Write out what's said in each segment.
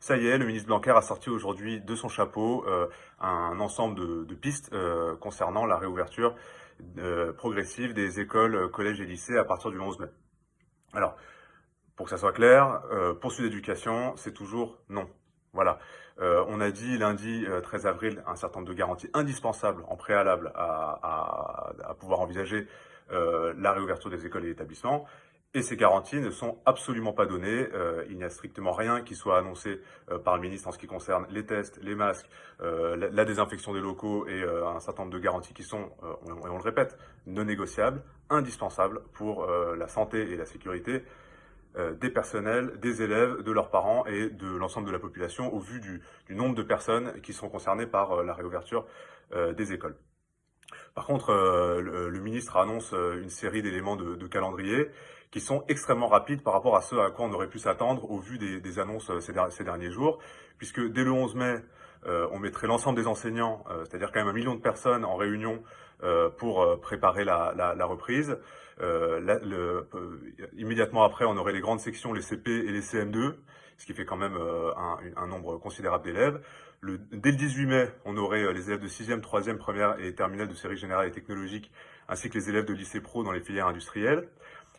Ça y est, le ministre Blanquer a sorti aujourd'hui de son chapeau un ensemble de pistes concernant la réouverture progressive des écoles, collèges et lycées à partir du 11 mai. Alors, pour que ça soit clair, pour Sud Éducation, c'est toujours non. Voilà. On a dit lundi 13 avril un certain nombre de garanties indispensables en préalable à pouvoir envisager la réouverture des écoles et établissements. Et ces garanties ne sont absolument pas données. Il n'y a strictement rien qui soit annoncé par le ministre en ce qui concerne les tests, les masques, la désinfection des locaux et un certain nombre de garanties qui sont, on le répète, non négociables, indispensables pour la santé et la sécurité des personnels, des élèves, de leurs parents et de l'ensemble de la population au vu du nombre de personnes qui sont concernées par la réouverture des écoles. Par contre, le ministre annonce une série d'éléments de calendrier qui sont extrêmement rapides par rapport à ce à quoi on aurait pu s'attendre au vu des annonces ces derniers jours, puisque dès le 11 mai, on mettrait l'ensemble des enseignants, c'est-à-dire quand même 1 million de personnes en réunion pour préparer la reprise. Immédiatement après, on aurait les grandes sections, les CP et les CM2, ce qui fait quand même un nombre considérable d'élèves. Dès le 18 mai, on aurait les élèves de 6e, 3e, première et terminale de série générale et technologique, ainsi que les élèves de lycée pro dans les filières industrielles.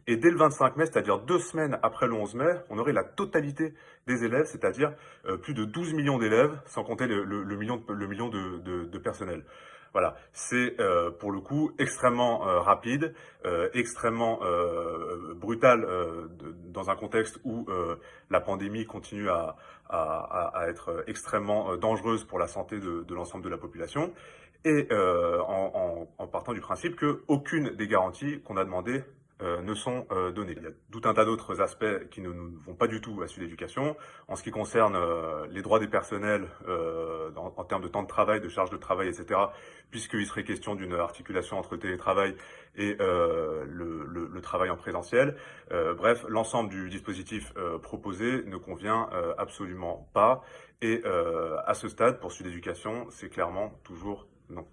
Et dès le 25 mai, c'est-à-dire 2 semaines après le 11 mai, on aurait la totalité des élèves, c'est-à-dire plus de 12 millions d'élèves, sans compter le million de personnel. Voilà, c'est pour le coup extrêmement rapide, extrêmement brutal dans un contexte où la pandémie continue à être extrêmement dangereuse pour la santé de l'ensemble de la population, et en partant du principe qu'aucune des garanties qu'on a demandées ne sont données. Il y a tout un tas d'autres aspects qui ne vont pas du tout à Sud Éducation. En ce qui concerne les droits des personnels en termes de temps de travail, de charge de travail, etc., puisqu'il serait question d'une articulation entre télétravail et le travail en présentiel. Bref, l'ensemble du dispositif proposé ne convient absolument pas. Et à ce stade, pour Sud Éducation, c'est clairement toujours non.